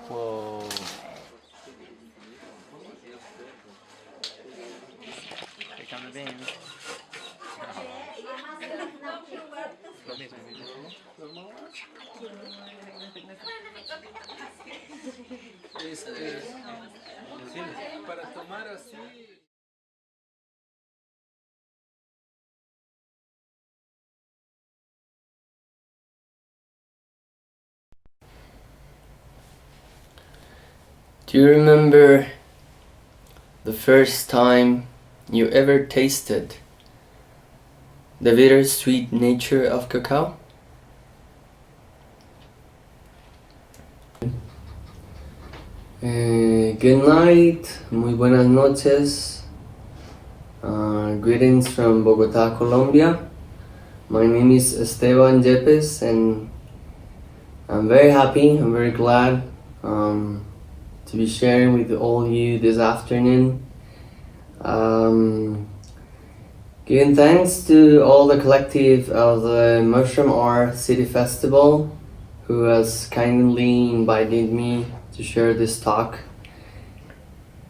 Whoa. Here come the beans. Para tomar así. Do you remember the first time you ever tasted the bittersweet nature of cacao? Good night, muy buenas noches. Greetings from Bogota, Colombia. My name is Esteban and I'm very happy, I'm very glad to be sharing with all you this afternoon. Giving thanks to all the collective of the Mushroom Art City Festival who has kindly invited me to share this talk.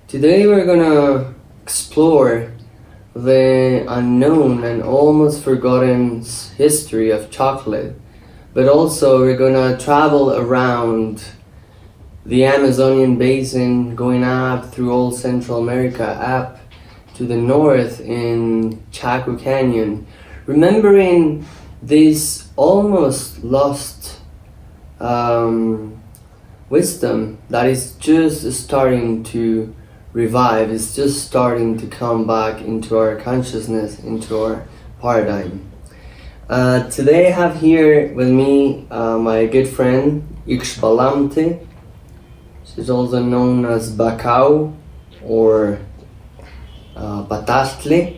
Today we're gonna explore the unknown and almost forgotten history of chocolate, but also we're gonna travel around the Amazonian basin, going up through all Central America, up to the north in Chaco Canyon, remembering this almost lost wisdom that is just starting to revive, is just starting to come back into our consciousness, into our paradigm. Today I have here with me my good friend Ixbalamte. She's also known as Bacao or Batastle.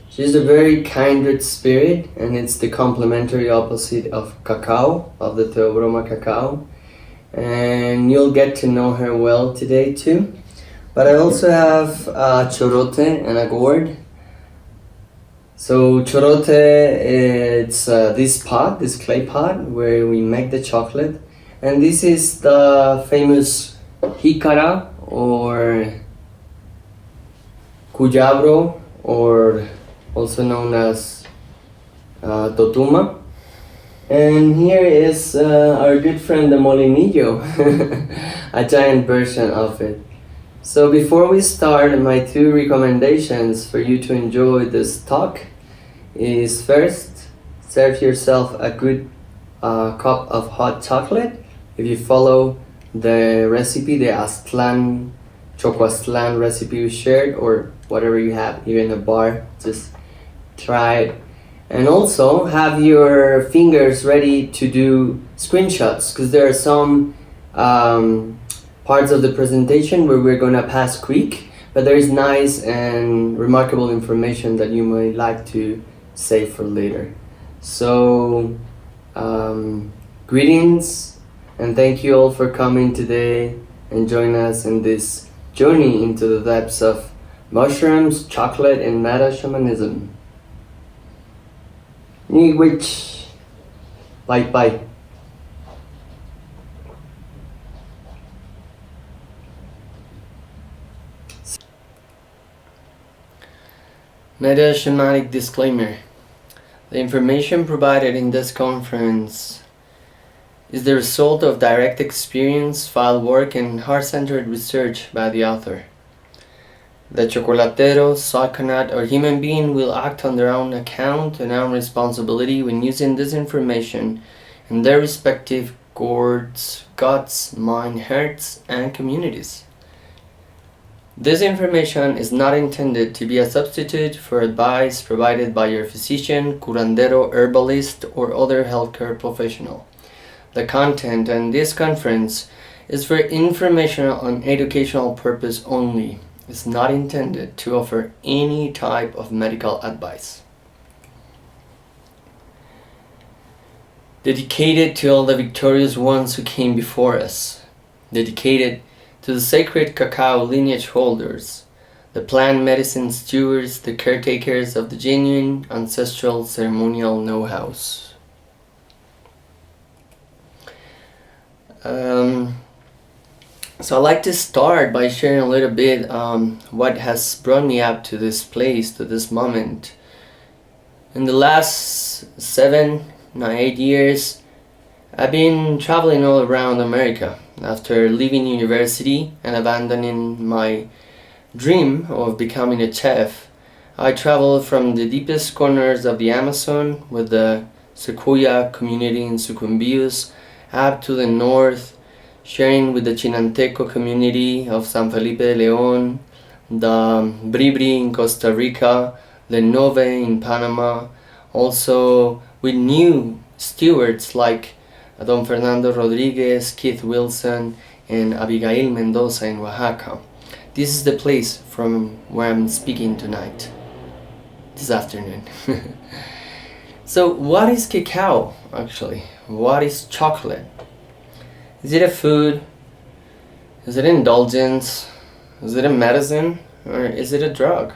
She's a very kindred spirit, and it's the complementary opposite of cacao, of the Theobroma cacao. And you'll get to know her well today too. But I also have chorote and a gourd. So chorote, it's this pot, this clay pot where we make the chocolate. And this is the famous jícara or cuyabro, or also known as totuma. And here is our good friend the molinillo, a giant version of it. So before we start, my two recommendations for you to enjoy this talk is first, serve yourself a good cup of hot chocolate. If you follow the recipe, the Aztlan, Choco Aztlan recipe we shared, or whatever you have here in the bar, just try it. And also have your fingers ready to do screenshots, because there are some parts of the presentation where we're gonna pass quick, but there is nice and remarkable information that you might like to save for later. So greetings, and thank you all for coming today and join us in this journey into the depths of mushrooms, chocolate, and Meta-shamanism. Which bye. Meta-shamanic disclaimer. The information provided in this conference is the result of direct experience, field work, and heart-centered research by the author. The chocolatero, psychonaut, or human being will act on their own account and own responsibility when using this information in their respective gourds, guts, mind, hearts, and communities. This information is not intended to be a substitute for advice provided by your physician, curandero, herbalist, or other healthcare professional. The content in this conference is for informational and educational purpose only. It's not intended to offer any type of medical advice. Dedicated to all the victorious ones who came before us. Dedicated to the sacred cacao lineage holders, the plant medicine stewards, the caretakers of the genuine ancestral ceremonial know-hows. So I'd like to start by sharing a little bit what has brought me up to this place, to this moment. In the last 8 years, I've been traveling all around America. After leaving university and abandoning my dream of becoming a chef, I traveled from the deepest corners of the Amazon with the Sequoia community in Sucumbíos up to the north, sharing with the Chinanteco community of San Felipe de León, the Bribri in Costa Rica, the Nove in Panama, also with new stewards like Don Fernando Rodriguez, Keith Wilson, and Abigail Mendoza in Oaxaca. This is the place from where I'm speaking tonight, this afternoon. So what is cacao actually? What is chocolate? Is it a food? Is it indulgence? Is it a medicine? Or is it a drug?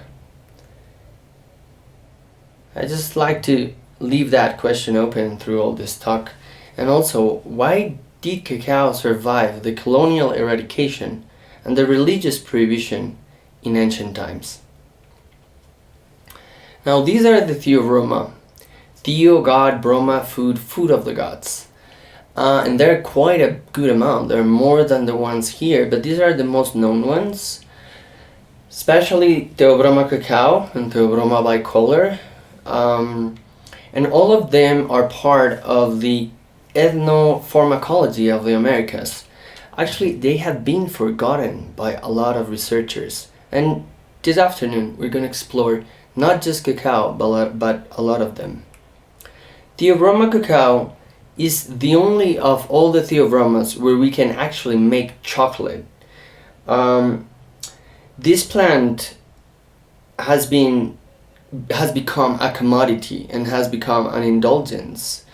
I just like to leave that question open through all this talk. And also, why did cacao survive the colonial eradication and the religious prohibition in ancient times? Now these are the theobroma. Theo, God, Broma, food, food of the gods. And they're quite a good amount. There are more than the ones here, but these are the most known ones. Especially Theobroma cacao and Theobroma bicolor. And all of them are part of the ethnopharmacology of the Americas. Actually, they have been forgotten by a lot of researchers. And this afternoon, we're going to explore not just cacao, but a lot of them. Theobroma cacao is the only of all the theobromas where we can actually make chocolate. This plant has become a commodity and has become an indulgence.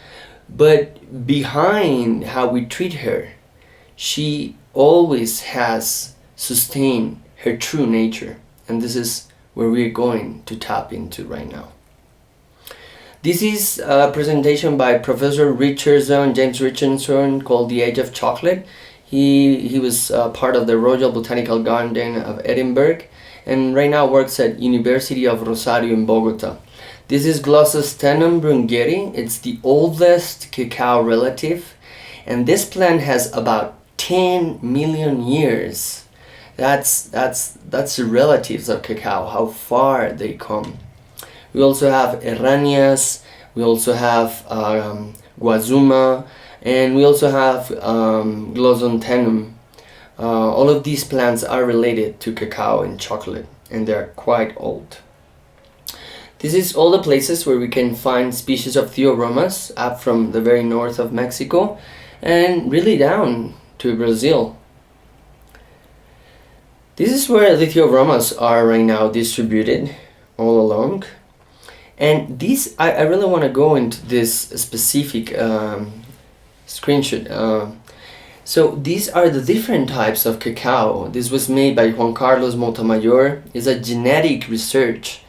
But behind how we treat her, she always has sustained her true nature. And this is where we're going to tap into right now. This is a presentation by Professor James Richardson, called The Age of Chocolate. He was part of the Royal Botanical Garden of Edinburgh and right now works at University of Rosario in Bogota. This is Glossostenum brungeri. It's the oldest cacao relative, and this plant has about 10 million years. That's the relatives of cacao, how far they come. We also have Erranias, we also have Guazuma, and we also have Glossontenum. All of these plants are related to cacao and chocolate, and they're quite old. This is all the places where we can find species of theobromas, up from the very north of Mexico and really down to Brazil. This is where the theobromas are right now distributed all along. And this, I really want to go into this specific screenshot. So these are the different types of cacao. This was made by Juan Carlos Montamayor. It's a genetic research.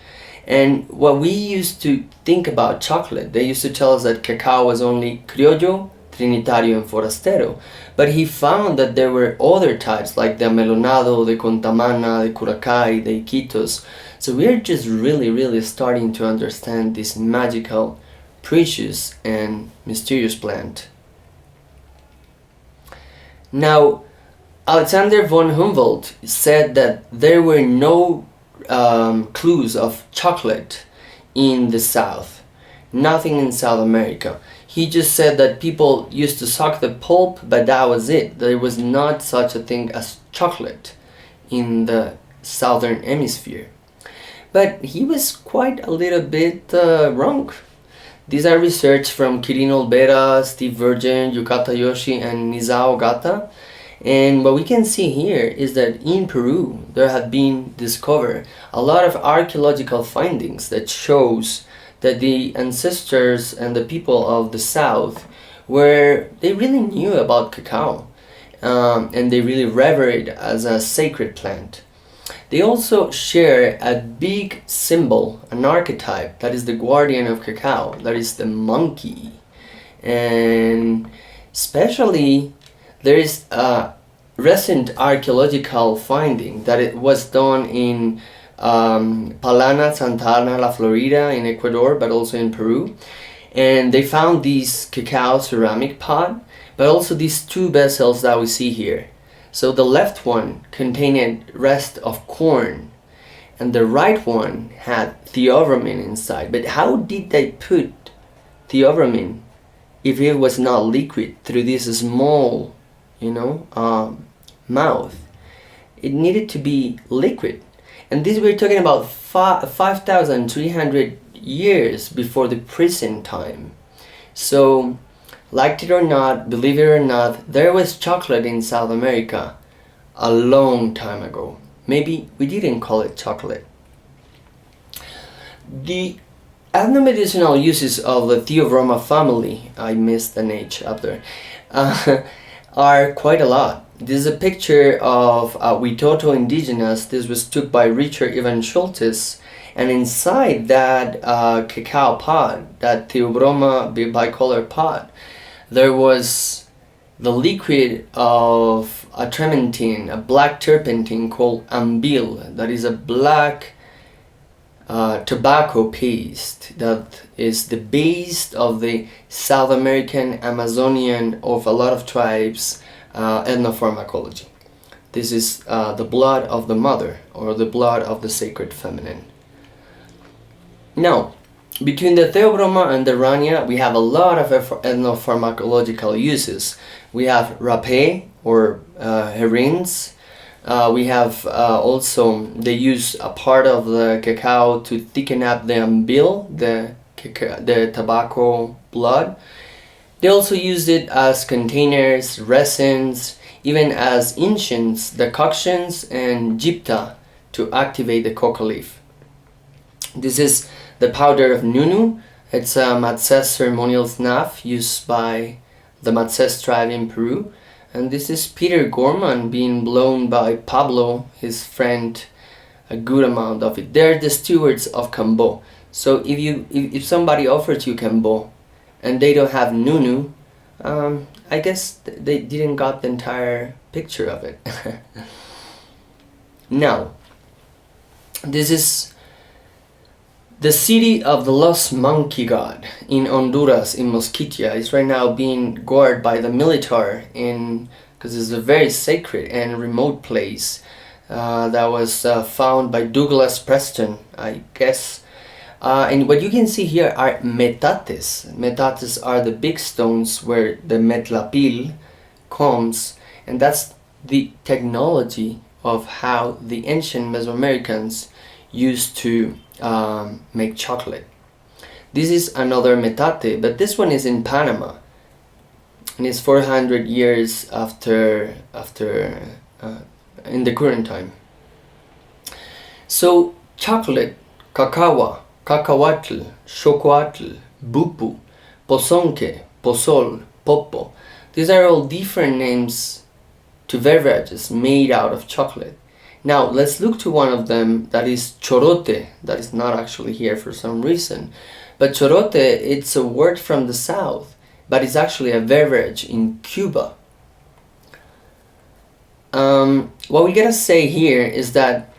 And what we used to think about chocolate, they used to tell us that cacao was only criollo, trinitario, and forastero. But he found that there were other types like the amelonado, the contamana, the curacay, the iquitos. So we're just really starting to understand this magical, precious, and mysterious plant. Now, Alexander von Humboldt said that there were no clues of chocolate in the South, nothing in South America. He just said that people used to suck the pulp, but that was it. There was not such a thing as chocolate in the Southern Hemisphere. But he was quite a little bit wrong. These are research from Kirin Olvera, Steve Virgin, Yukata Yoshi, and Nizao Gata. And what we can see here is that in Peru there have been discovered a lot of archaeological findings that shows that the ancestors and the people of the South they really knew about cacao, and they really revered it as a sacred plant. They also share a big symbol, an archetype, that is the guardian of cacao, that is the monkey. And especially there is a recent archaeological finding that it was done in Palana, Santa Ana, La Florida in Ecuador, but also in Peru. And they found these cacao ceramic pot, but also these two vessels that we see here. So the left one contained rest of corn, and the right one had theobromine inside. But how did they put theobromine if it was not liquid through this small, mouth? It needed to be liquid. And this we're talking about 5,300 years before the present time. So, like it or not, believe it or not, there was chocolate in South America a long time ago. Maybe we didn't call it chocolate. The ethnomedicinal uses of the Theobroma family, I missed an H up there, are quite a lot. This is a picture of Witoto indigenous. This was took by Richard Ivan Schultes, and inside that cacao pod, that Theobroma bicolor pod, there was the liquid of a trementin, a black turpentine called ambil, that is a black tobacco paste that is the base of the South American Amazonian of a lot of tribes ethnopharmacology. This is the blood of the mother, or the blood of the sacred feminine. Now, between the Theobroma and the Rania, we have a lot of ethnopharmacological uses. We have rapé, or herrins. We have also, they use a part of the cacao to thicken up the ambil, the tobacco blood. They also used it as containers, resins, even as incense, decoctions, and gypta to activate the coca leaf. This is the powder of Nunu. It's a Matzes ceremonial snuff used by the Matzes tribe in Peru. And this is Peter Gorman being blown by Pablo, his friend, a good amount of it. They're the stewards of Cacao. So if somebody offers you Cacao and they don't have Nunu, I guess they didn't got the entire picture of it. Now, this is the city of the lost monkey god in Honduras, in Mosquitia, is right now being guarded by the military because it's a very sacred and remote place that was found by Douglas Preston, I guess. And what you can see here are metates. Metates are the big stones where the metlapil comes, and that's the technology of how the ancient Mesoamericans used to make chocolate. This is another metate, but this one is in Panama, and it's 400 years after in the current time. So chocolate, cacao, cacahuatl, xocoatl, bupu, pozonque, pozol, popo, these are all different names to beverages made out of chocolate. Now let's look to one of them, that is chorote, that is not actually here for some reason. But chorote, it's a word from the south, but it's actually a beverage in Cuba. What we gotta say here is that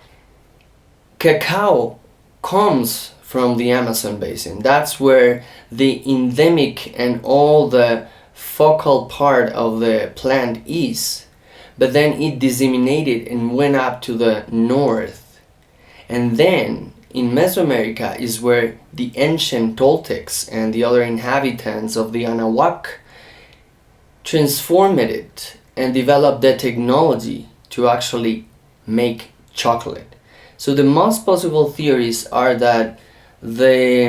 cacao comes from the Amazon basin. That's where the endemic and all the focal part of the plant is. But then it disseminated and went up to the north. And then in Mesoamerica is where the ancient Toltecs and the other inhabitants of the Anahuac transformed it and developed the technology to actually make chocolate. So the most possible theories are that the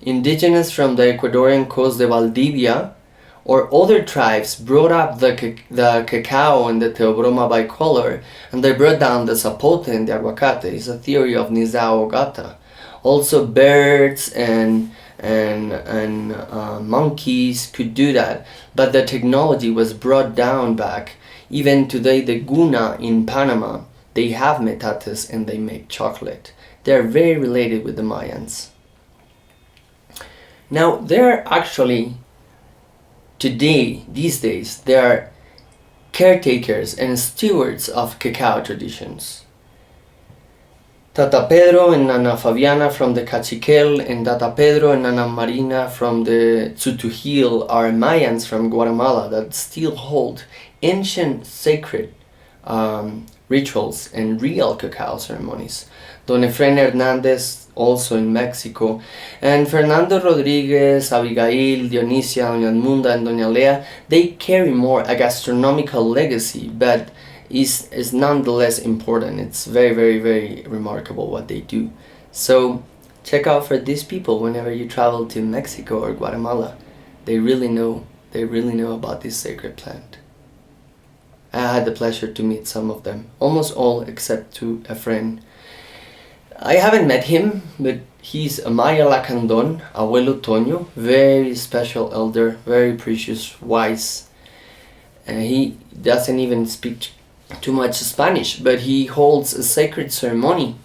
indigenous from the Ecuadorian coast de Valdivia or other tribes brought up the cacao and the Theobroma bicolor, and they brought down the zapote and the aguacate. It's a theory of Nizao Ogata. Also birds and monkeys could do that, but the technology was brought down back. Even today, the Guna in Panama, they have metates and they make chocolate. They are very related with the Mayans. Now, there are actually, today, these days, there are caretakers and stewards of cacao traditions. Tata Pedro and Nana Fabiana from the Cachiquel and Tata Pedro and Nana Marina from the Tzutujil are Mayans from Guatemala that still hold ancient sacred rituals and real cacao ceremonies. Don Efrain Hernandez, also in Mexico, and Fernando Rodriguez, Abigail, Dionisia, Doña Edmunda, and Doña Lea, they carry more a gastronomical legacy, but is nonetheless important. It's very, very, very remarkable what they do. So check out for these people whenever you travel to Mexico or Guatemala. They really know about this sacred plant. I had the pleasure to meet some of them, almost all except to a friend. I haven't met him, but he's a Maya Lacandon, Abuelo Toño, very special elder, very precious, wise. He doesn't even speak too much Spanish, but he holds a sacred ceremony,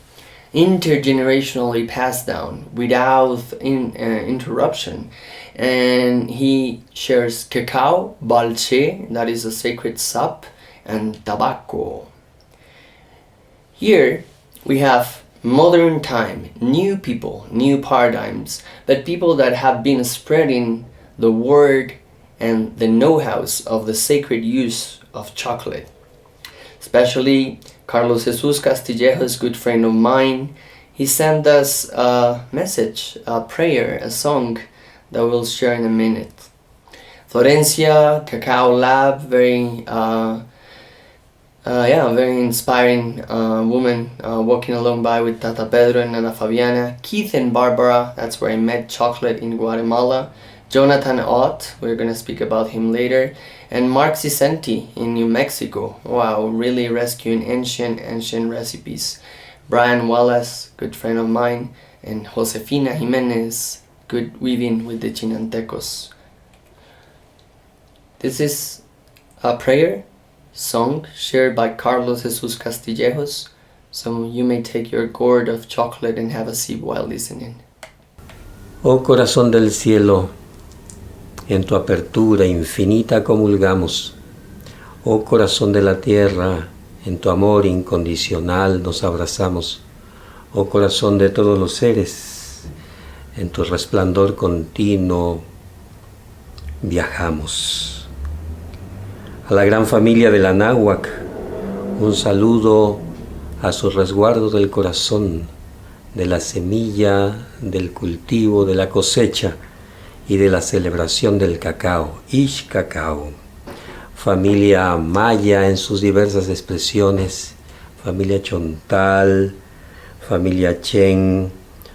intergenerationally passed down without interruption. And he shares cacao, balche, that is a sacred sap, and tobacco. Here we have modern time, new people, new paradigms, but people that have been spreading the word and the know-hows of the sacred use of chocolate. Especially Carlos Jesus Castillejos, good friend of mine. He sent us a message, a prayer, a song that we'll share in a minute. Florencia, Cacao Lab, very inspiring woman walking along by with Tata Pedro and Ana Fabiana. Keith and Barbara, that's where I met chocolate in Guatemala. Jonathan Ott, we're going to speak about him later. And Mark Cicenti in New Mexico. Wow, really rescuing ancient recipes. Brian Wallace, good friend of mine. And Josefina Jimenez, good weaving with the Chinantecos. This is a prayer song shared by Carlos Jesus Castillejos, so you may take your gourd of chocolate and have a sip while listening. Oh corazón del cielo, en tu apertura infinita comulgamos. Oh corazón de la tierra, en tu amor incondicional nos abrazamos. Oh corazón de todos los seres, en tu resplandor continuo viajamos. A la gran familia de la náhuac, un saludo a su resguardo del corazón, de la semilla, del cultivo, de la cosecha y de la celebración del cacao, Ish Cacao. Familia maya en sus diversas expresiones, familia chontal, familia chen,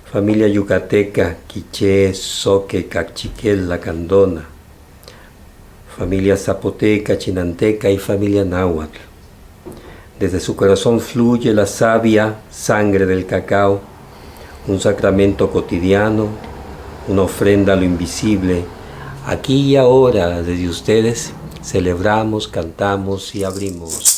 familia yucateca, quiché, soque, cachiquel, lacandona, familia zapoteca, chinanteca y familia náhuatl. Desde su corazón fluye la sabia sangre del cacao, un sacramento cotidiano, una ofrenda a lo invisible. Aquí y ahora, desde ustedes, celebramos, cantamos y abrimos.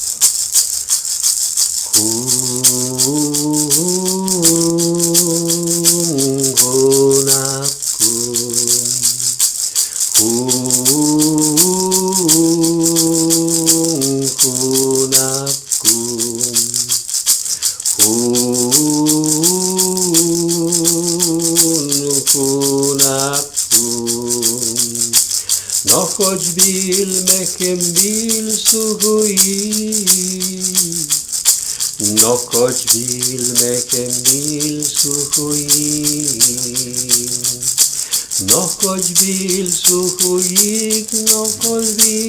Nochojbil mechembil suhui, Nochojbil mechembil suhui, Nochojbil suhui, Nochojbil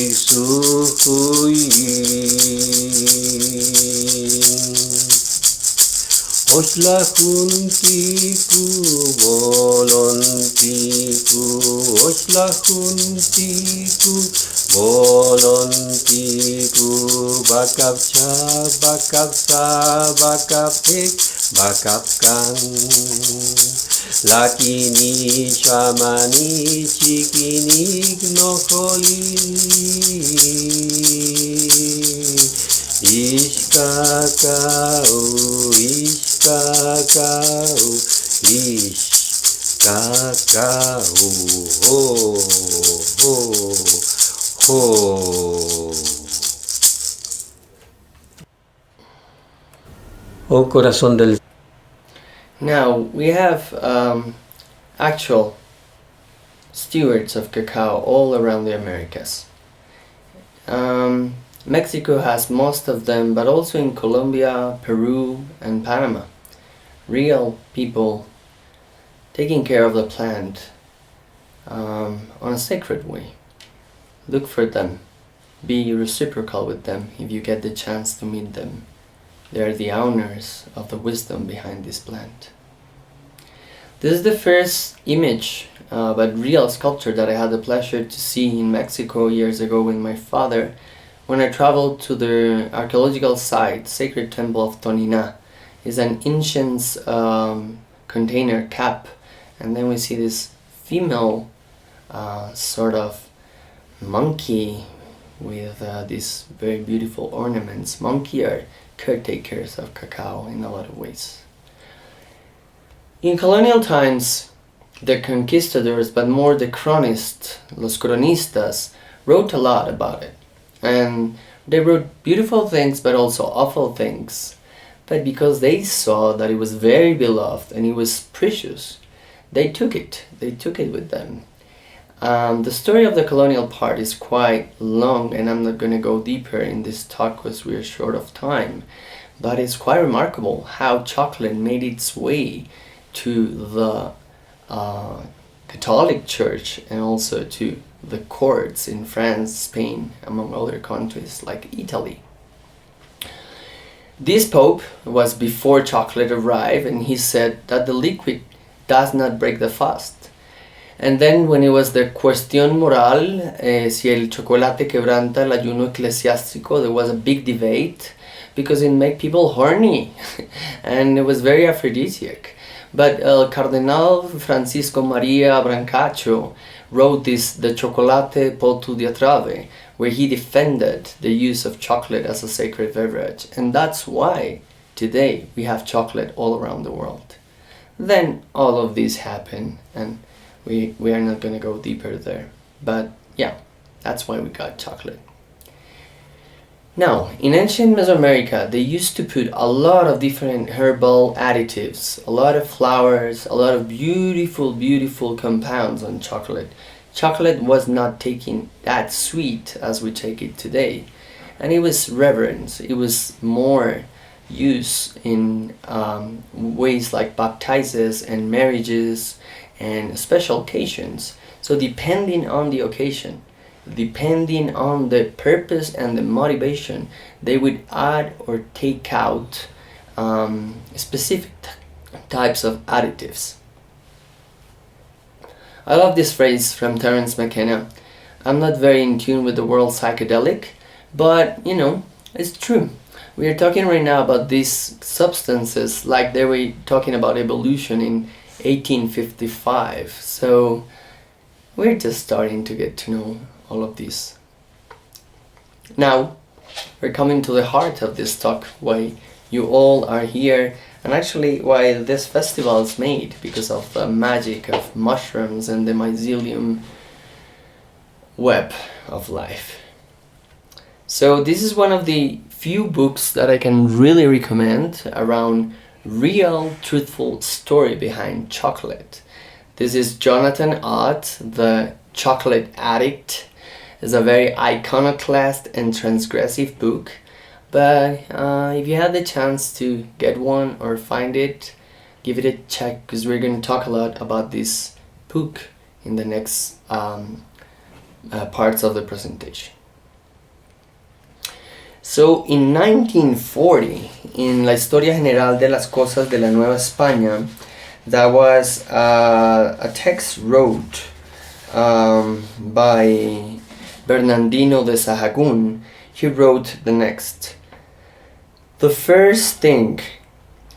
suhui. Oshla juntiku, bolontiku, Oshla juntiku, bolontiku, bakapcha, bakapsa, bakapek, bakapkan. Lakini, shamani, chikinik, nokoli. Ish cacao, ish cacao, ish cacao. Oh, oh, oh. Oh corazón del... Now we have actual stewards of cacao all around the Americas. Mexico has most of them, but also in Colombia, Peru, and Panama. Real people taking care of the plant on a sacred way. Look for them. Be reciprocal with them if you get the chance to meet them. They are the owners of the wisdom behind this plant. This is the first image, but real sculpture that I had the pleasure to see in Mexico years ago with my father when I traveled to the archaeological site, Sacred Temple of Tonina. It's an ancient container cap, and then we see this female sort of monkey with these very beautiful ornaments. Monkey are caretakers of cacao in a lot of ways. In colonial times, the conquistadors, but more the chronists, los cronistas, wrote a lot about it. And they wrote beautiful things, but also awful things. But because they saw that it was very beloved and it was precious, they took it with them. The story of the colonial part is quite long, and I'm not going to go deeper in this talk because we are short of time. But it's quite remarkable how chocolate made its way to the Catholic Church and also to the courts in France, Spain, among other countries like Italy. This Pope was before chocolate arrived, and he said that the liquid does not break the fast. And then when it was the cuestión moral, si el chocolate quebranta el ayuno eclesiástico, there was a big debate because it made people horny and it was very aphrodisiac. But Cardinal Francisco Maria Brancaccio wrote this, the Chocolate Potu Diatrave, where he defended the use of chocolate as a sacred beverage. And that's why today we have chocolate all around the world. Then all of this happened, and we are not going to go deeper there. But yeah, that's why we got chocolate. Now, in ancient Mesoamerica, they used to put a lot of different herbal additives, a lot of flowers, a lot of beautiful, beautiful compounds on chocolate. Chocolate was not taken that sweet as we take it today. And it was reverence. It was more used in ways like baptizes and marriages and special occasions. So depending on the occasion, depending on the purpose and the motivation, they would add or take out specific types of additives. I love this phrase from Terence McKenna. I'm not very in tune with the world psychedelic, but you know, it's true. We are talking right now about these substances like they were talking about evolution in 1855. So we're just starting to get to know all of this. Now, we're coming to the heart of this talk, why you all are here, and actually why this festival is made, because of the magic of mushrooms and the mycelium web of life. So this is one of the few books that I can really recommend around real, truthful story behind chocolate. This is Jonathan Ott, The Chocolate Addict. It's a very iconoclast and transgressive book, but if you have the chance to get one or find it, give it a check, because we're going to talk a lot about this book in the next parts of the presentation. So in 1940, in La Historia General de las Cosas de la Nueva España, there was a text wrote by Bernardino de Sahagún. He wrote the next: "The first thing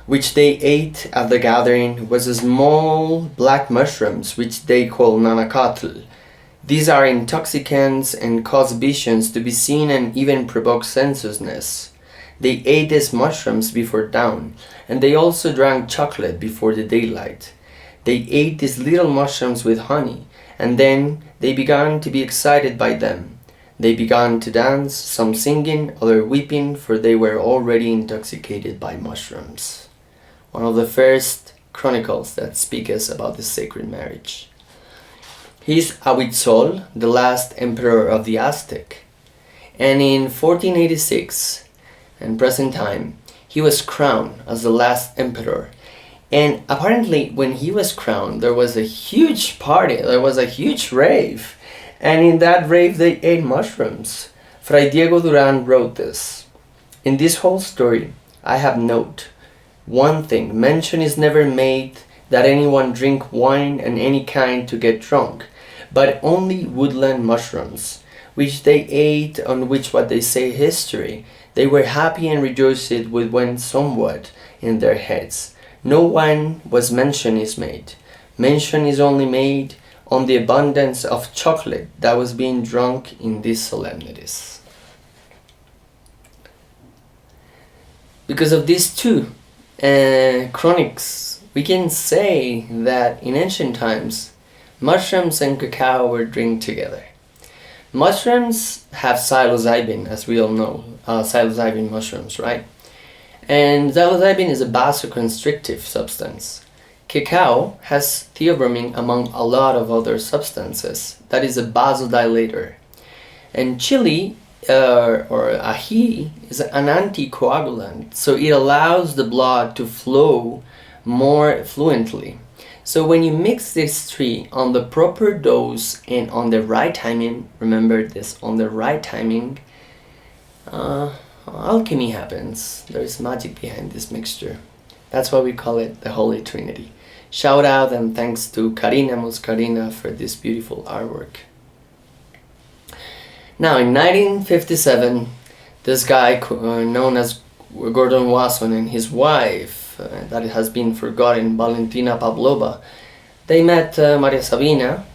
which they ate at the gathering was small black mushrooms which they call nanacatl. These are intoxicants and cause visions to be seen and even provoke sensuousness. They ate these mushrooms before dawn, and they also drank chocolate before the daylight. They ate these little mushrooms with honey, and then they began to be excited by them. They began to dance, some singing, others weeping, for they were already intoxicated by mushrooms. One of the first chronicles that speak us about this sacred marriage. He's Ahuitzol, the last emperor of the Aztec. And in 1486, in present time, he was crowned as the last emperor. And apparently when he was crowned, there was a huge party, there was a huge rave. And in that rave they ate mushrooms. Fray Diego Duran wrote this. In this whole story, I have note. One thing, mention is never made that anyone drink wine and any kind to get drunk, but only woodland mushrooms, which they ate, on which what they say history, they were happy and rejoiced with went somewhat in their heads. No wine was mention is made. Mention is only made on the abundance of chocolate that was being drunk in these solemnities. Because of these two chronics, we can say that in ancient times, mushrooms and cacao were drank together. Mushrooms have psilocybin, as we all know, psilocybin mushrooms, right? And psilocybin is a vasoconstrictive substance. Cacao has theobromine among a lot of other substances. That is a vasodilator. And chili or ají is an anticoagulant, so it allows the blood to flow more fluently. So when you mix these three on the proper dose and on the right timing, remember this, on the right timing, alchemy happens. There's magic behind this mixture. That's why we call it the Holy Trinity. Shout out and thanks to Karina Muscarina for this beautiful artwork. Now in 1957, this guy known as Gordon Wasson and his wife, that has been forgotten, Valentina Pavlova, they met Maria Sabina,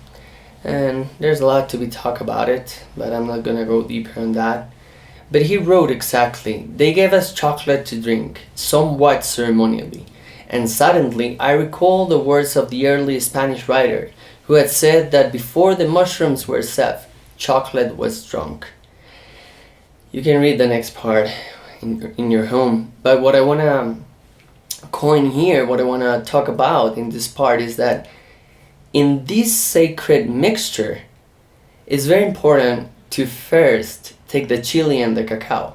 and there's a lot to be talked about it, but I'm not gonna go deeper on that. But he wrote exactly, they gave us chocolate to drink, somewhat ceremonially, and suddenly I recall the words of the early Spanish writer who had said that before the mushrooms were set, chocolate was drunk. You can read the next part in your home, but what I want to coin here, what I want to talk about in this part is that in this sacred mixture, it's very important to first take the chili and the cacao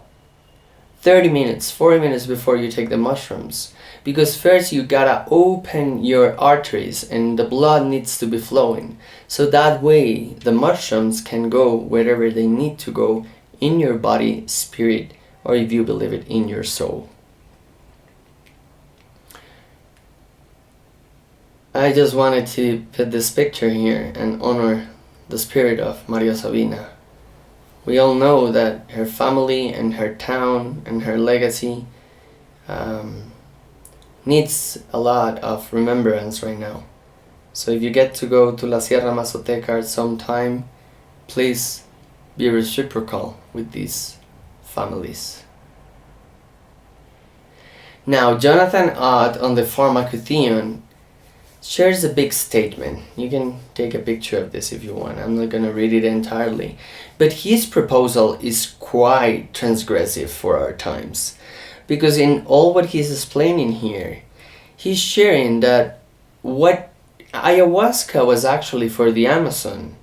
30 minutes, 40 minutes before you take the mushrooms, because first you gotta open your arteries and the blood needs to be flowing, so that way the mushrooms can go wherever they need to go in your body, spirit, or if you believe it, in your soul. I just wanted to put this picture here and honor the spirit of Maria Sabina. We all know that her family and her town and her legacy needs a lot of remembrance right now. So if you get to go to La Sierra Mazoteca at some time, please be reciprocal with these families. Now, Jonathan Ott on the Pharmacotheon shares a big statement. You can take a picture of this if you want. I'm not going to read it entirely. But his proposal is quite transgressive for our times. Because in all what he's explaining here, he's sharing that what ayahuasca was actually for the Amazon,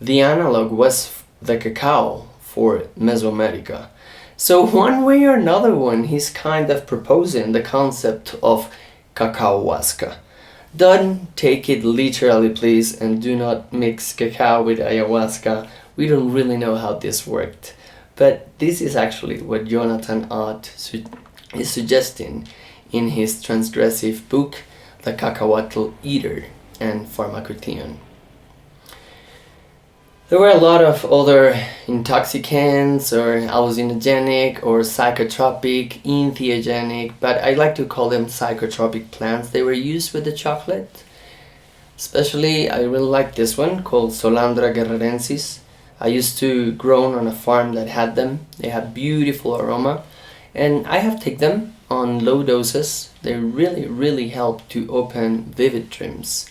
the analog was the cacao for Mesoamerica. So one way or another one, he's kind of proposing the concept of cacaohuasca. Don't take it literally, please, and do not mix cacao with ayahuasca. We don't really know how this worked. But this is actually what Jonathan Ott is suggesting in his transgressive book, The Cacahuatl Eater and Pharmacotheon. There were a lot of other intoxicants or hallucinogenic or psychotropic, entheogenic, but I like to call them psychotropic plants. They were used with the chocolate. Especially, I really like this one called Solandra guerrerensis. I used to grow on a farm that had them. They have beautiful aroma. And I have taken them on low doses, they really help to open vivid dreams.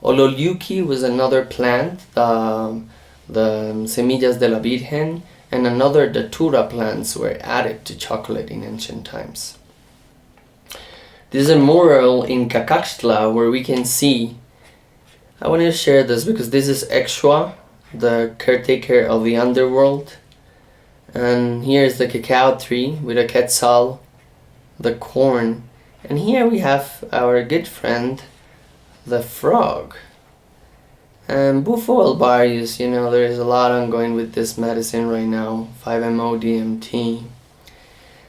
Ololiuki was another plant, the semillas de la Virgen, and another datura plants were added to chocolate in ancient times. This is a mural in Cacaxtla where we can see, I want to share this because this is Exua, the caretaker of the underworld. And here's the cacao tree with a quetzal, the corn. And here we have our good friend, the frog. And Bufo alvarius, there is a lot ongoing with this medicine right now, 5-MeO-DMT.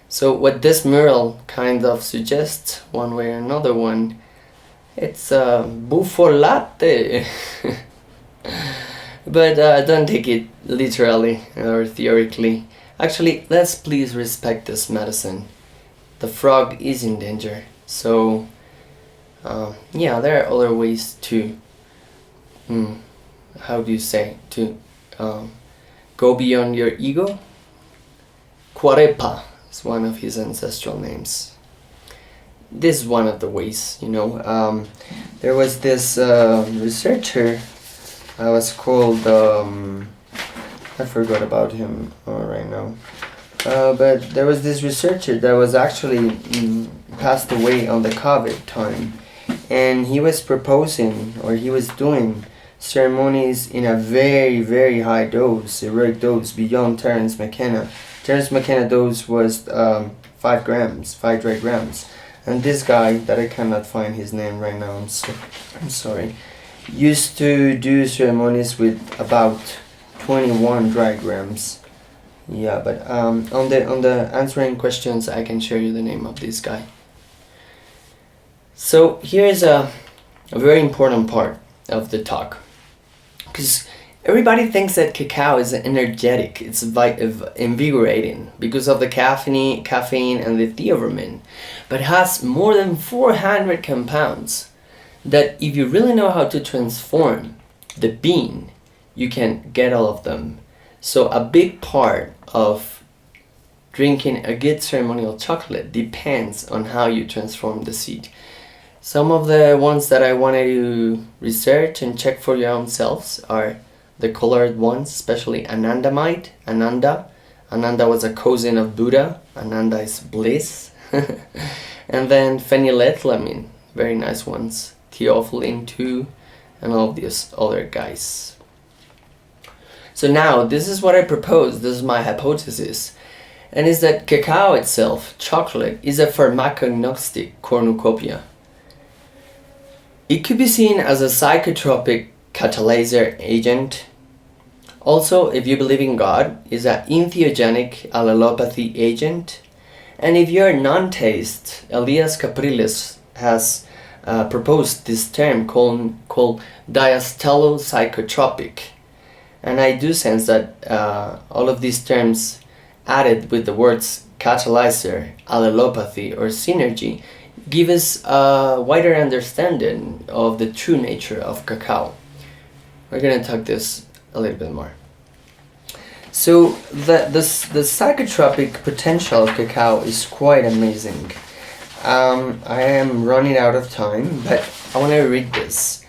So what this mural kind of suggests, one way or another one, it's a Bufo latte. But don't take it literally or theoretically. Actually, let's please respect this medicine. The frog is in danger. So, yeah, there are other ways to, to go beyond your ego. Cuarepa is one of his ancestral names. This is one of the ways, there was this researcher, was called, I forgot about him right now. But there was this researcher that was actually passed away on the COVID time. And he was proposing, or he was doing ceremonies in a very high dose, heroic dose, beyond Terence McKenna. Terence McKenna dose was 5 dry grams. And this guy, that I cannot find his name right now, I'm sorry, used to do ceremonies with about 21 dry grams. Yeah, but on the answering questions, I can share you the name of this guy. So here's a very important part of the talk, because everybody thinks that cacao is energetic, it's invigorating because of the caffeine and the theobromine, but it has more than 400 compounds that if you really know how to transform the bean, you can get all of them. So a big part of drinking a good ceremonial chocolate depends on how you transform the seed. Some of the ones that I wanted to research and check for your own selves are the colored ones, especially anandamide, Ananda. Ananda was a cousin of Buddha. Ananda is bliss. And then phenylethylamine, very nice ones. Theophylline too, and all of these other guys. So now, this is what I propose, this is my hypothesis, and is that cacao itself, chocolate, is a pharmacognostic cornucopia. It could be seen as a psychotropic catalyzer agent. Also, if you believe in God, is an entheogenic allelopathy agent. And if you're non-taste, Elias Capriles has proposed this term called diastellopsychotropic. And I do sense that all of these terms added with the words catalyzer, allelopathy, or synergy give us a wider understanding of the true nature of cacao. We're going to talk this a little bit more. So the psychotropic potential of cacao is quite amazing. I am running out of time, but I want to read this.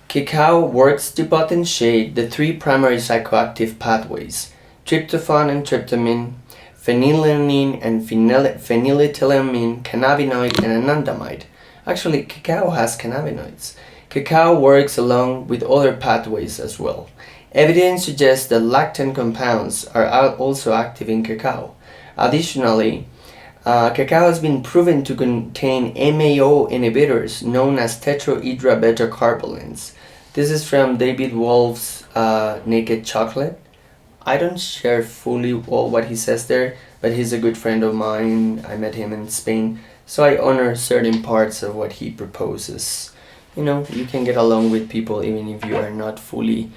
Cacao works to potentiate the 3 primary psychoactive pathways, tryptophan and tryptamine, phenylalanine and phenylethylamine, cannabinoid and anandamide. Actually, cacao has cannabinoids. Cacao works along with other pathways as well. Evidence suggests that lactam compounds are also active in cacao. Additionally, cacao has been proven to contain MAO inhibitors known as tetrahedra beta-carbolines. This is from David Wolf's Naked Chocolate. I don't share fully all what he says there, but he's a good friend of mine. I met him in Spain, so I honor certain parts of what he proposes. You can get along with people even if you are not fully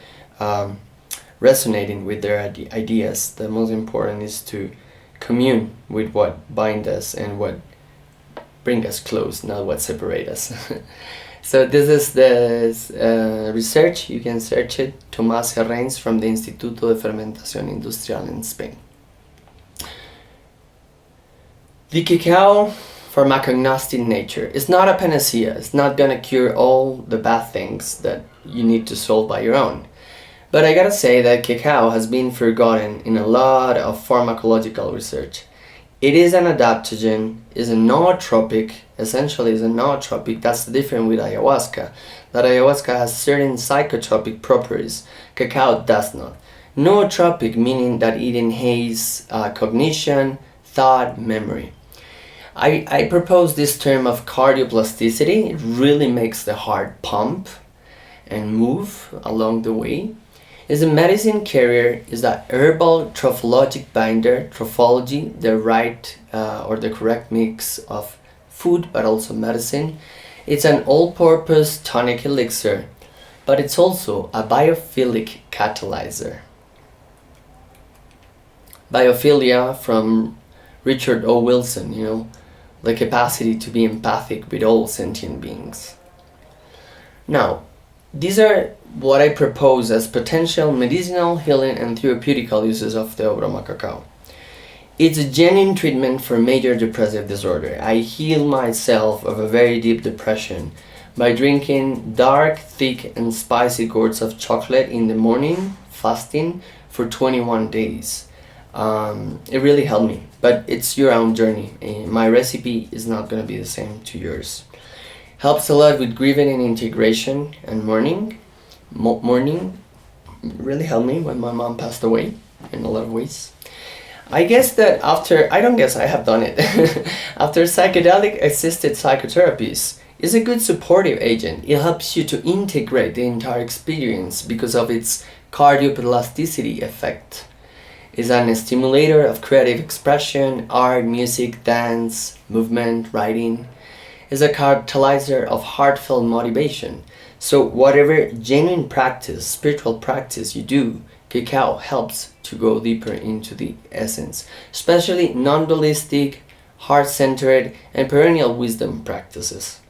resonating with their ideas. The most important is to commune with what binds us and what brings us close, not what separates us. So this is the research. You can search it. Tomás Herreins from the Instituto de Fermentación Industrial in Spain. The cacao pharmacognostic nature. It's not a panacea. It's not gonna cure all the bad things that you need to solve by your own. But I gotta say that cacao has been forgotten in a lot of pharmacological research. It is an adaptogen, is a nootropic, essentially is a nootropic. That's the difference with ayahuasca. That ayahuasca has certain psychotropic properties. Cacao does not. Nootropic meaning that it enhances cognition, thought, memory. I propose this term of cardioplasticity. It really makes the heart pump and move along the way. Is a medicine carrier, is that herbal trophologic binder, trophology, the right or the correct mix of food but also medicine. It's an all-purpose tonic elixir, but it's also a biophilic catalyzer. Biophilia from Richard O. Wilson, the capacity to be empathic with all sentient beings. Now, these are what I propose as potential medicinal, healing, and therapeutical uses of the Obroma cacao. It's a genuine treatment for major depressive disorder. I healed myself of a very deep depression by drinking dark, thick, and spicy gourds of chocolate in the morning, fasting for 21 days. It really helped me, but it's your own journey. My recipe is not going to be the same to yours. Helps a lot with grieving and integration and mourning. Mourning really helped me when my mom passed away in a lot of ways. I guess that I have done it. After psychedelic assisted psychotherapies is a good supportive agent. It helps you to integrate the entire experience because of its cardioplasticity effect. Is an stimulator of creative expression, art, music, dance, movement, writing. Is a catalyzer of heartfelt motivation. So whatever genuine practice, spiritual practice you do, cacao helps to go deeper into the essence, especially non-dualistic, heart-centered, and perennial wisdom practices.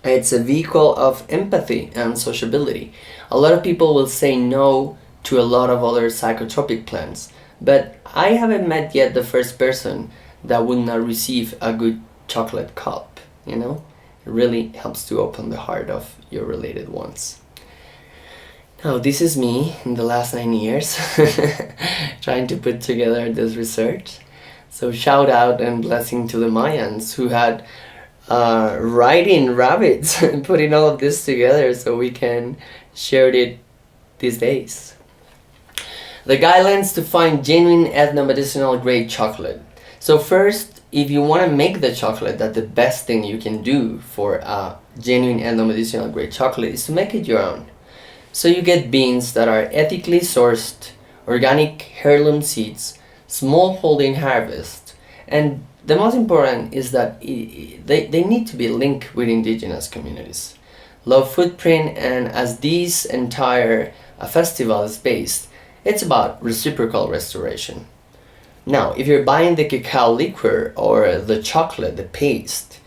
It's a vehicle of empathy and sociability. A lot of people will say no to a lot of other psychotropic plants, but I haven't met yet the first person that would not receive a good chocolate cup. It really helps to open the heart of your related ones. Now, this is me in the last 9 years trying to put together this research. So shout out and blessing to the Mayans who had writing rabbits putting all of this together so we can share it these days. The guidelines to find genuine ethnomedicinal grade chocolate. So first, if you want to make the chocolate, that the best thing you can do for a genuine ethnomedicinal grade chocolate is to make it your own. So you get beans that are ethically sourced, organic heirloom seeds, small holding harvest, and the most important is that they need to be linked with indigenous communities. Low footprint, and as this entire festival is based, it's about reciprocal restoration. Now, if you're buying the cacao liquor or the chocolate, the paste,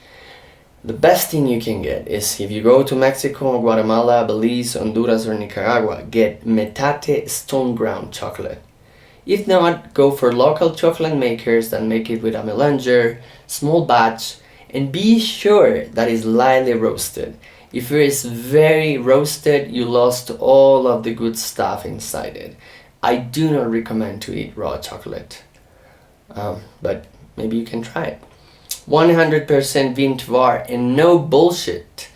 the best thing you can get is if you go to Mexico, Guatemala, Belize, Honduras, or Nicaragua, get metate stone ground chocolate. If not, go for local chocolate makers that make it with a melanger, small batch, and be sure that it's lightly roasted. If it is very roasted, you lost all of the good stuff inside it. I do not recommend to eat raw chocolate, but maybe you can try it. 100% Vin and no bullshit.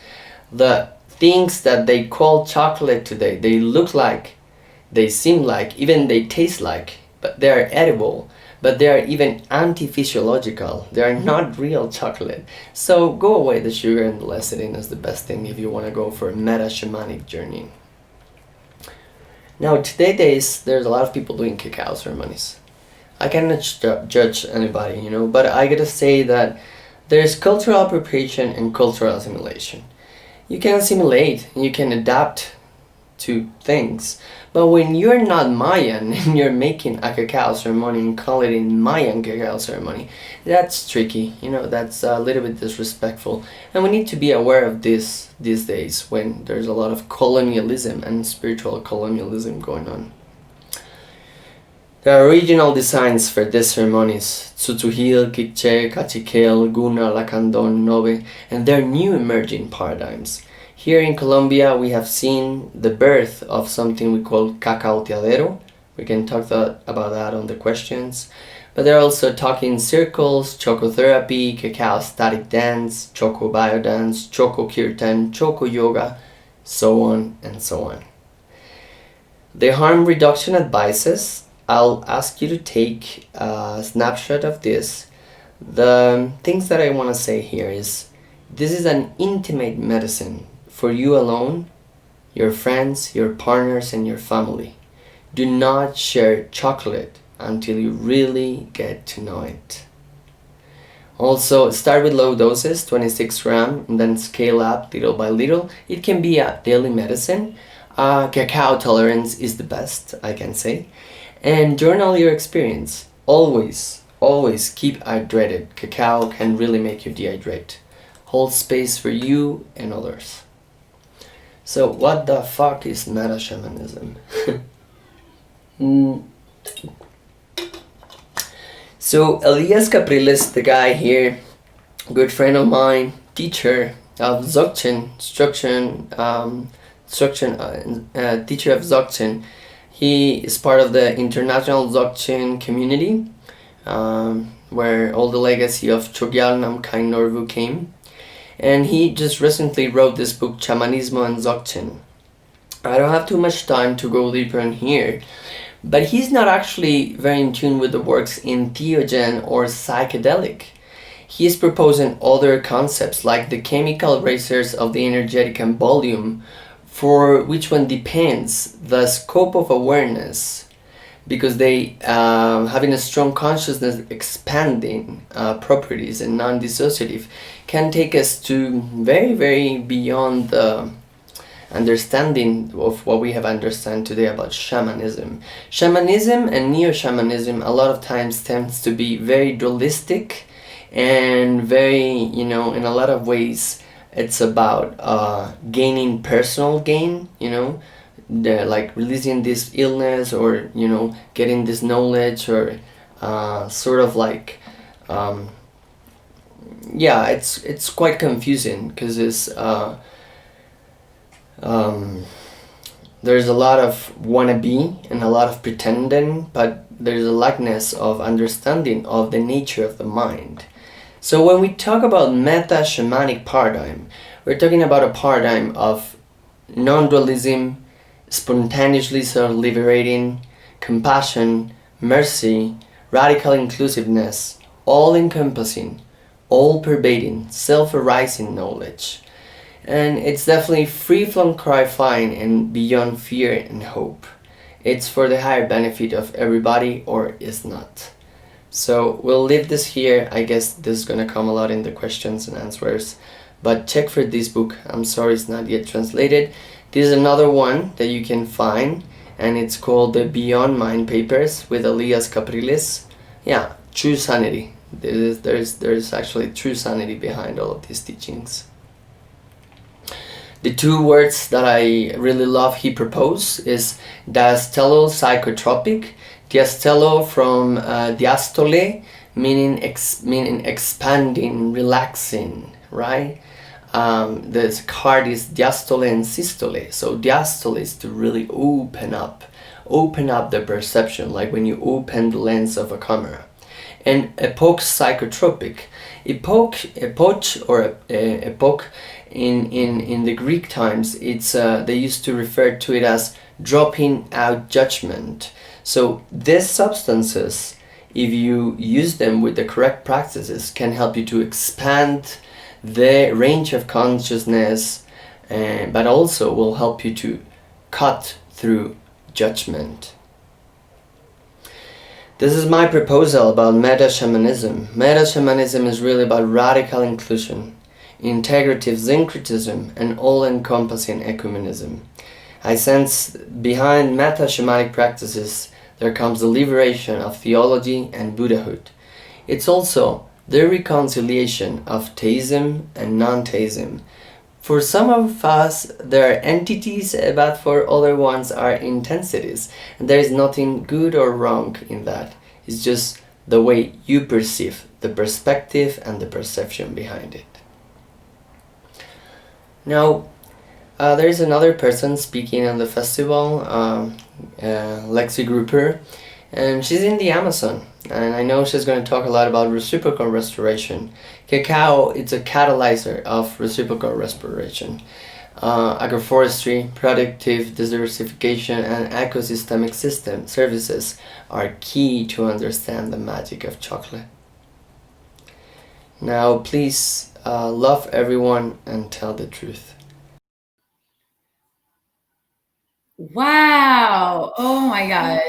The things that they call chocolate today, they look like, they seem like, even they taste like, but they are edible, but they are even anti-physiological. They are not real chocolate. So go away the sugar and the lecithin is the best thing if you want to go for a meta-shamanic journey. Now today there's a lot of people doing cacao ceremonies. I cannot judge anybody, but I gotta say that there's cultural appropriation and cultural assimilation. You can assimilate, you can adapt to things, but when you're not Mayan and you're making a cacao ceremony and call it a Mayan cacao ceremony, that's tricky, that's a little bit disrespectful, and we need to be aware of this these days when there's a lot of colonialism and spiritual colonialism going on. There are regional designs for these ceremonies: Tsutsuhil, Kikche, Cachiquel, Guna, Lacandon, Nobe, and their new emerging paradigms. Here in Colombia, we have seen the birth of something we call cacao teadero. We can talk about that on the questions. But they're also talking circles, choco therapy, cacao static dance, choco biodance, choco kirtan, choco yoga, so on and so on. The harm reduction advices, I'll ask you to take a snapshot of this. The things that I want to say here is, this is an intimate medicine for you alone, your friends, your partners, and your family. Do not share chocolate until you really get to know it. Also, start with low doses, 26 grams, and then scale up little by little. It can be a daily medicine. Cacao tolerance is the best, I can say. And journal your experience. Always keep hydrated. Cacao can really make you dehydrate. Hold space for you and others. So what the fuck is meta-shamanism? So Elias Capriles, the guy here, good friend of mine, teacher of Dzogchen, teacher of Dzogchen. He is part of the international Dzogchen community, where all the legacy of Chogyal Namkhai Norvu came. And he just recently wrote this book, Shamanismo and Dzogchen. I don't have too much time to go deeper in here, but he's not actually very in tune with the works in theogen or psychedelic. He is proposing other concepts like the chemical racers of the energetic and volume, for which one depends the scope of awareness, because they having a strong consciousness expanding properties and non-dissociative can take us to very, very beyond the understanding of what we have understand today about shamanism. Shamanism and neo-shamanism a lot of times tends to be very dualistic and very, in a lot of ways it's about gaining personal gain, like releasing this illness or, getting this knowledge or sort of like, it's quite confusing because it's there's a lot of wannabe and a lot of pretending, but there's a lackness of understanding of the nature of the mind. So when we talk about meta-shamanic paradigm, we're talking about a paradigm of non-dualism, spontaneously self-liberating, compassion, mercy, radical inclusiveness, all-encompassing, all-pervading, self-arising knowledge. And it's definitely free from clarifying and beyond fear and hope. It's for the higher benefit of everybody, or is not. So we'll leave this here. I guess this is gonna come a lot in the questions and answers, but check for this book. I'm sorry it's not yet translated. This is another one that you can find, and it's called the Beyond Mind Papers with Elias Capriles. Yeah, true sanity. There's actually true sanity behind all of these teachings. The two words that I really love he proposed is diastelo psychotropic. Diastelo from diastole, meaning expanding, relaxing, right? The card is diastole and systole. So diastole is to really open up the perception, like when you open the lens of a camera. And epoch psychotropic. Epoch or epoch in the Greek times, it's they used to refer to it as dropping out judgment. So these substances, if you use them with the correct practices, can help you to expand the range of consciousness, but also will help you to cut through judgment. This is my proposal about meta-shamanism. Meta-shamanism is really about radical inclusion, integrative syncretism, and all-encompassing ecumenism. I sense behind meta-shamanic practices there comes the liberation of theology and Buddhahood. It's also the reconciliation of theism and non-theism, For some of us, they're entities, but for other ones are intensities. And there is nothing good or wrong in that. It's just the way you perceive, the perspective and the perception behind it. Now, there is another person speaking on the festival, Lexi Grouper, and she's in the Amazon. And I know she's going to talk a lot about reciprocal restoration. Cacao, it's a catalyzer of reciprocal restoration. Agroforestry, productive diversification, and ecosystemic system services are key to understand the magic of chocolate. Now, please love everyone and tell the truth. Wow. Oh my God.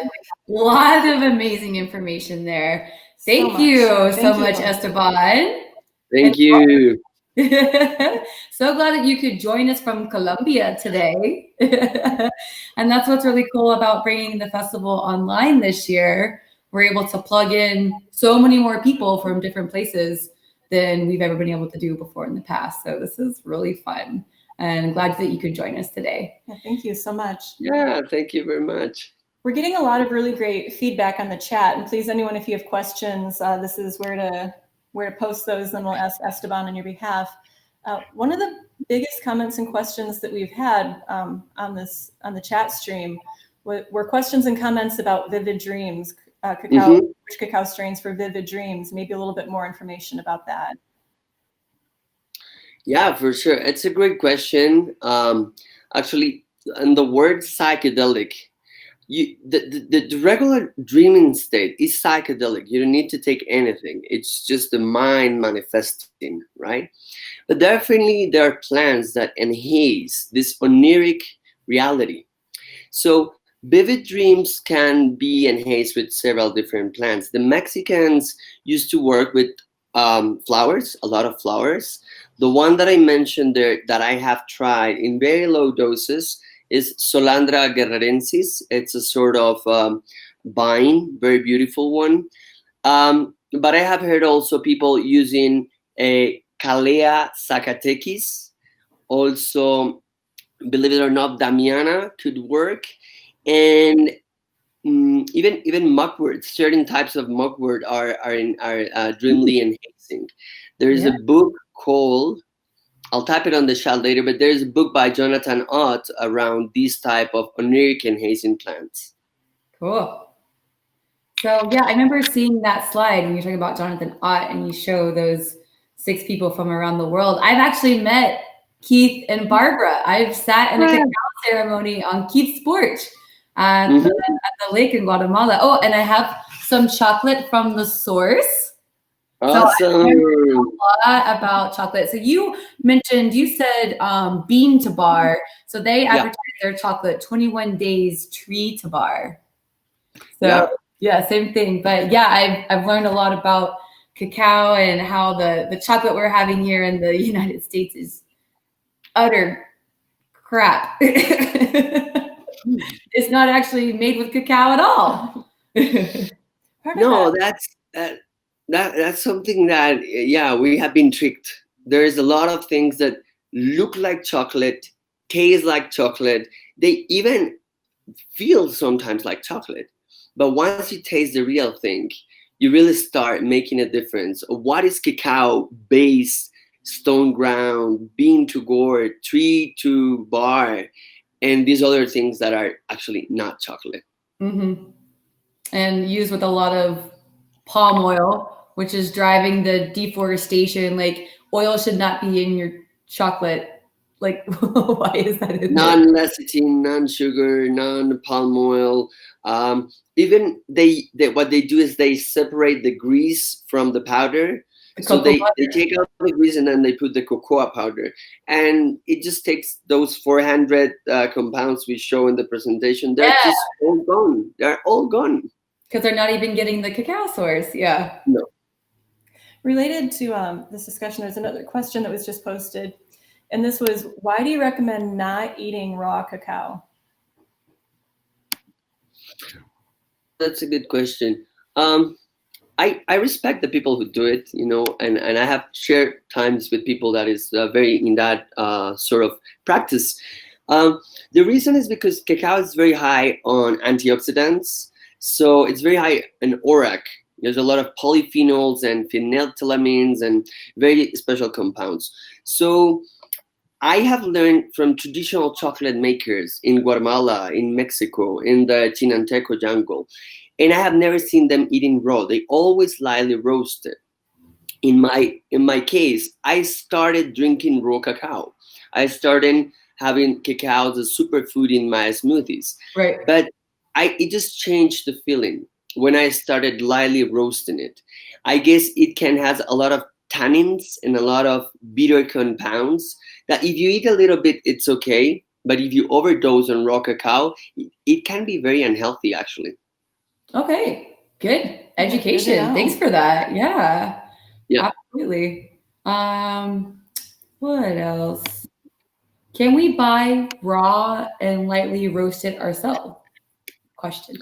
A lot of amazing information there. Thank So you much. so Thank you, much, Montoya. Esteban. Thank you. So glad that you could join us from Colombia today. And that's what's really cool about bringing the festival online this year. We're able to plug in so many more people from different places than we've ever been able to do before in the past. So this is really fun. And I'm glad that you could join us today. Yeah, thank you so much. Yeah, thank you very much. We're getting a lot of really great feedback on the chat. And please, anyone, if you have questions, this is where to post those, then we'll ask Esteban on your behalf. One of the biggest comments and questions that we've had on the chat stream were questions and comments about vivid dreams, cacao, which cacao strains for vivid dreams, maybe a little bit more information about that. Yeah, for sure. It's a great question. Actually, and the word psychedelic, the regular dreaming state is psychedelic. You don't need to take anything. It's just the mind manifesting, right? But definitely there are plants that enhance this oniric reality. So vivid dreams can be enhanced with several different plants. The Mexicans used to work with flowers, a lot of flowers. The one that I mentioned there that I have tried in very low doses is Solandra guerrerensis. It's a sort of vine, very beautiful one. But I have heard also people using a Calea zacatequis. Also, believe it or not, Damiana could work. And even mugwort, certain types of mugwort are dreamly enhancing. There is a book called, I'll type it on the chat later, but there's a book by Jonathan Ott around these type of oniric enhancing plants. Cool. So yeah, I remember seeing that slide when you're talking about Jonathan Ott and you show those 6 people from around the world. I've actually met Keith and Barbara. I've sat in a cacao ceremony on Keith's porch at the lake in Guatemala. Oh, and I have some chocolate from the source. Awesome. So I learned a lot about chocolate. So you said bean to bar. So they advertise their chocolate 21 days tree to bar. So yeah, same thing. But yeah, I've learned a lot about cacao and how the chocolate we're having here in the United States is utter crap. It's not actually made with cacao at all. No, that's something that we have been tricked. There is a lot of things that look like chocolate, taste like chocolate. They even feel sometimes like chocolate. But once you taste the real thing, you really start making a difference. What is cacao base, stone ground, bean to gourd, tree to bar, and these other things that are actually not chocolate. And used with a lot of palm oil, which is driving the deforestation. Like, oil should not be in your chocolate. Like, why is that in there? Non-lecithin, non-sugar, non-palm oil. Even what they do is they separate the grease from the powder. So they take out the grease and then they put the cocoa powder. And it just takes those 400 compounds we show in the presentation. They're just all gone. They're all gone. Because they're not even getting the cacao source. Yeah. No. Related to this discussion, there's another question that was just posted. And this was, why do you recommend not eating raw cacao? That's a good question. I respect the people who do it, you know, and I have shared times with people that is very in that sort of practice. The reason is because cacao is very high on antioxidants, so it's very high in ORAC. There's a lot of polyphenols and phenethylamines and very special compounds. So I have learned from traditional chocolate makers in Guatemala, in Mexico, in the Chinanteco jungle, and I have never seen them eating raw. They always lightly roasted. In my case, I started drinking raw cacao. I started having cacao as a superfood in my smoothies. Right. But it just changed the feeling when I started lightly roasting it. I guess it can has a lot of tannins and a lot of bitter compounds that if you eat a little bit, it's okay. But if you overdose on raw cacao, it can be very unhealthy, actually. Okay, good education. Good to know. Thanks for that. Yeah, Yeah. absolutely. What else? Can we buy raw and lightly roast it ourselves? Question.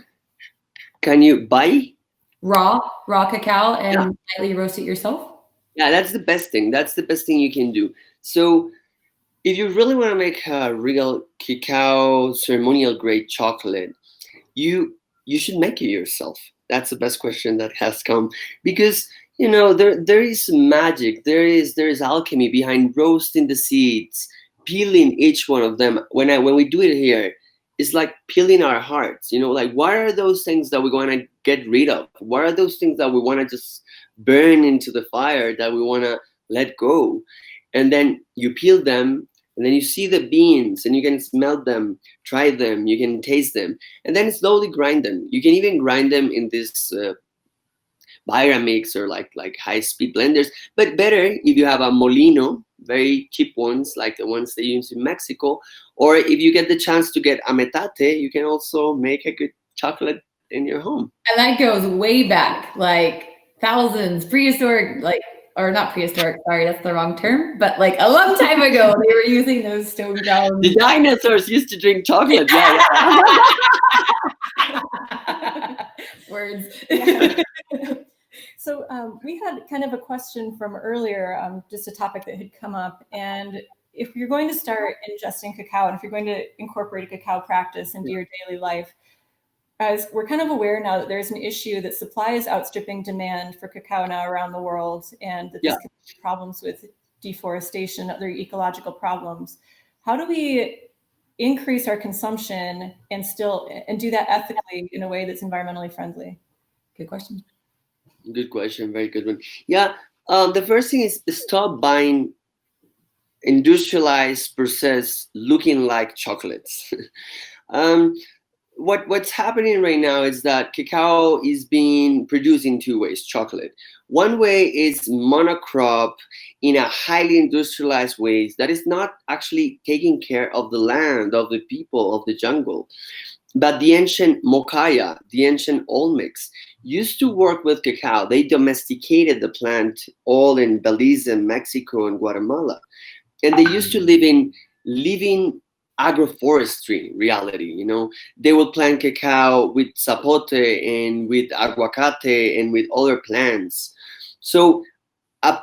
Can you buy? Raw cacao and lightly roast it yourself? Yeah, that's the best thing. That's the best thing you can do. So if you really want to make a real cacao ceremonial grade chocolate, you should make it yourself. That's the best question that has come, because you know there is magic, there is alchemy behind roasting the seeds, peeling each one of them. When we do it here, it's like peeling our hearts. You know, like what are those things that we want to get rid of? What are those things that we want to just burn into the fire, that we want to let go? And then you peel them, and then you see the beans, and you can smell them, try them, you can taste them, and then slowly grind them. You can even grind them in this Viramix or like high-speed blenders. But better if you have a molino, very cheap ones like the ones they use in Mexico, or if you get the chance to get a metate, you can also make a good chocolate in your home. And that goes way back, like thousands, prehistoric, like, or not prehistoric, sorry, that's the wrong term, but like a long time ago, they were using those stone ground. The dinosaurs used to drink chocolate. Yeah. Words. Yeah. So we had kind of a question from earlier, just a topic that had come up. And if you're going to start ingesting cacao, and if you're going to incorporate a cacao practice into your daily life, as we're kind of aware now that there's an issue that supply is outstripping demand for cacao now around the world, and that this can cause problems with deforestation, other ecological problems. How do we increase our consumption and do that ethically in a way that's environmentally friendly? Good question. Good question. Very good one. Yeah. The first thing is stop buying industrialized, processed, looking like chocolates. What's happening right now is that cacao is being produced in two ways, chocolate. One way is monocrop in a highly industrialized way that is not actually taking care of the land, of the people, of the jungle. But the ancient Montoya, the ancient Olmecs, used to work with cacao. They domesticated the plant all in Belize and Mexico and Guatemala. And they used to live in living agroforestry reality. You know, they would plant cacao with zapote and with aguacate and with other plants. So a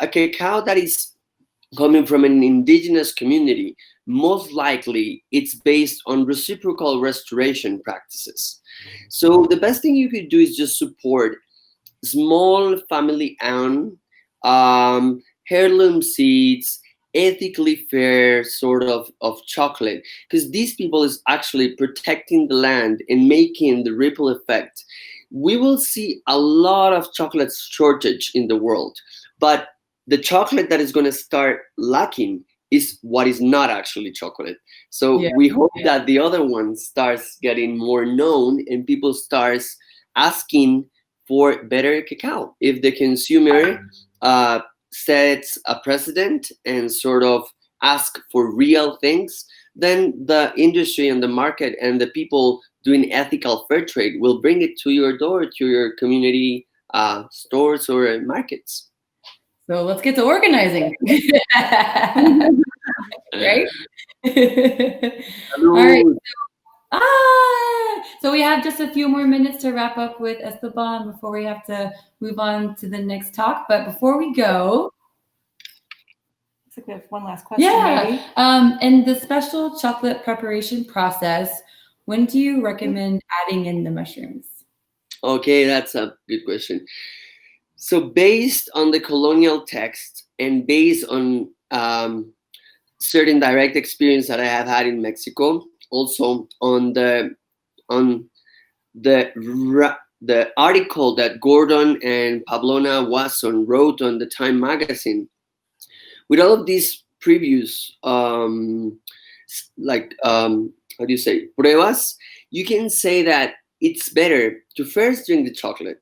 cacao that is coming from an indigenous community, most likely it's based on reciprocal restoration practices. So the best thing you could do is just support small family-owned heirloom seeds, ethically fair sort of chocolate, because these people is actually protecting the land and making the ripple effect. We will see a lot of chocolate shortage in the world, but the chocolate that is going to start lacking is what is not actually chocolate. So we hope that the other one starts getting more known and people starts asking for better cacao. If the consumer sets a precedent and sort of ask for real things, then the industry and the market and the people doing ethical fair trade will bring it to your door, to your community stores or markets. So let's get to organizing. Right? All right. So we have just a few more minutes to wrap up with Esteban before we have to move on to the next talk. But before we go, looks like we have one last question. Maybe. In the special chocolate preparation process, when do you recommend adding in the mushrooms? Okay, that's a good question. So based on the colonial text and based on certain direct experience that I have had in Mexico, also on the article that Gordon and Pablona Wasson wrote on the Time magazine, with all of these previous how do you say, pruebas, you can say that it's better to first drink the chocolate,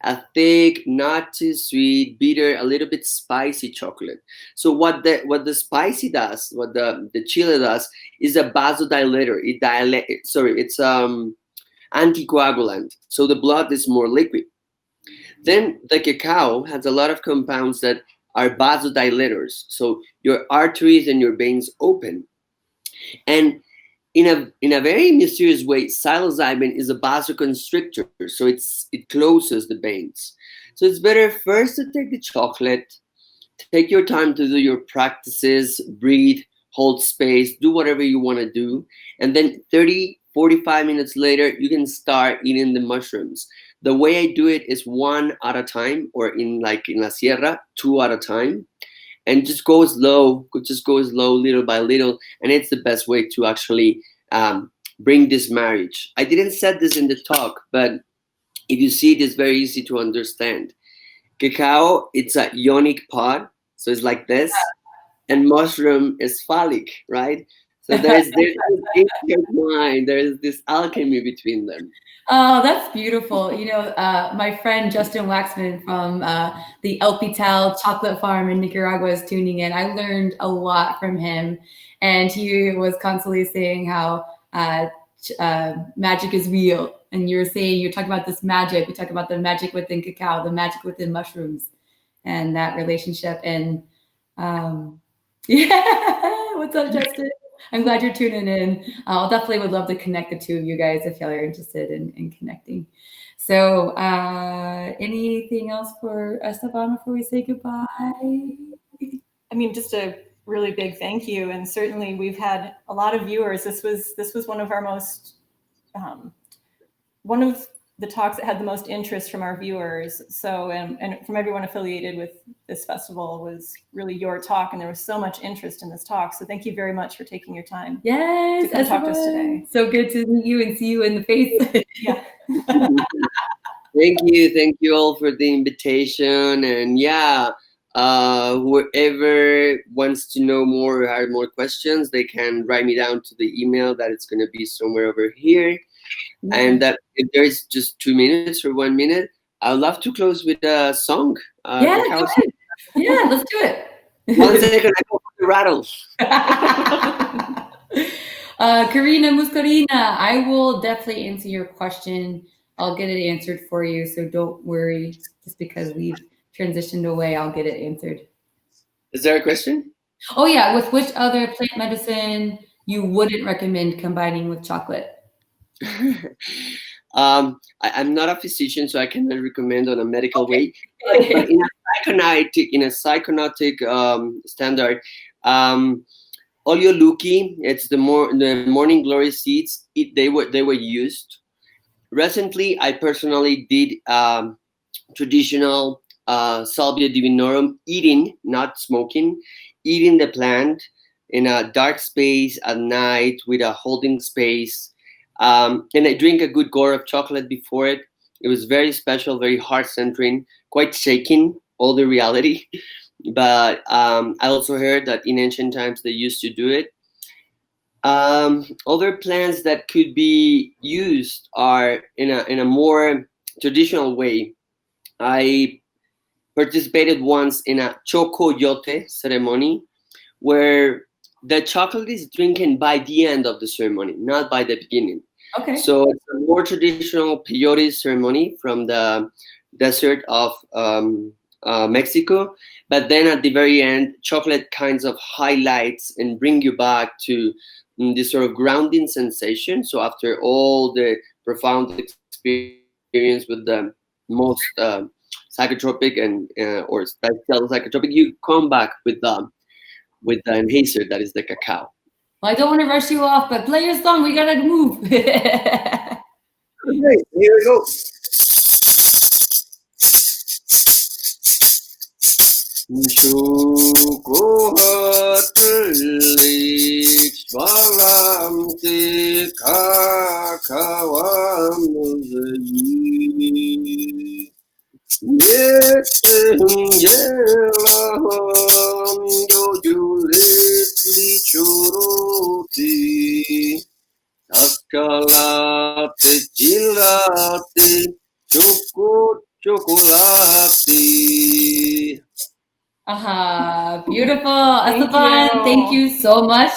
a thick, not too sweet, bitter, a little bit spicy chocolate. So what the spicy does, what the chile does, is a vasodilator. It's anticoagulant. So the blood is more liquid. Then the cacao has a lot of compounds that are vasodilators. So your arteries and your veins open. And in a very mysterious way, psilocybin is a vasoconstrictor, so it closes the veins. So it's better first to take the chocolate, take your time to do your practices, breathe, hold space, do whatever you want to do, and then 30-45 minutes later, you can start eating the mushrooms. The way I do it is one at a time, or in La Sierra, two at a time. And just go slow, little by little, and it's the best way to actually bring this marriage. I didn't say this in the talk, but if you see it, it's very easy to understand. Cacao, it's a ionic pod, so it's like this, and mushroom is phallic, right? So there's this intertwine, there's this alchemy between them. Oh, that's beautiful. You know, my friend Justin Waxman from the El Pital chocolate farm in Nicaragua is tuning in. I learned a lot from him. And he was constantly saying how magic is real. And you're talking about this magic. We talk about the magic within cacao, the magic within mushrooms, and that relationship. And yeah, what's up, Justin? I'm glad you're tuning in. I'll definitely would love to connect the two of you guys if y'all are interested in connecting. So anything else for Esteban before we say goodbye? I mean, just a really big thank you. And certainly we've had a lot of viewers. This was one of our most, one of the talks that had the most interest from our viewers. So, and from everyone affiliated with this festival was really your talk. And there was so much interest in this talk. So thank you very much for taking your time. Yes, to come talk to us today. So good to meet you and see you in the face. Yeah. Thank you all for the invitation. And yeah, whoever wants to know more or have more questions, they can write me down to the email that it's going to be somewhere over here. Mm-hmm. And that if there's just 2 minutes or 1 minute, I'd love to close with a song. Yeah, yeah, let's do it. 1 second, I go for the rattles. Karina Muscarina, I will definitely answer your question. I'll get it answered for you, so don't worry. Just because we've transitioned away, I'll get it answered. Is there a question? Oh yeah, with which other plant medicine you wouldn't recommend combining with chocolate? I'm not a physician, so I cannot recommend on a medical way. But in a psychonautic standard, Oleoluki, it's the morning glory seeds. They were used. Recently, I personally did traditional Salvia divinorum, eating, not smoking, eating the plant in a dark space at night with a holding space. And I drink a good gourd of chocolate before it. It was very special, very heart-centering, quite shaking, all the reality. But I also heard that in ancient times they used to do it. Other plants that could be used are in a more traditional way. I participated once in a chocoyote ceremony where the chocolate is drinking by the end of the ceremony, not by the beginning. Okay. So it's a more traditional peyote ceremony from the desert of Mexico. But then at the very end, chocolate kinds of highlights and bring you back to this sort of grounding sensation. So after all the profound experience with the most psychotropic and or special psychotropic, you come back with the enhancer that is the cacao. Well, I don't want to rush you off, but play your song. We gotta move. Okay, here we go. Shukuhatlik swalam te kakawamuzyi yetem yelam yojulitli churuti askalate chilate chukut chocolate. Beautiful. Esteban, thank you so much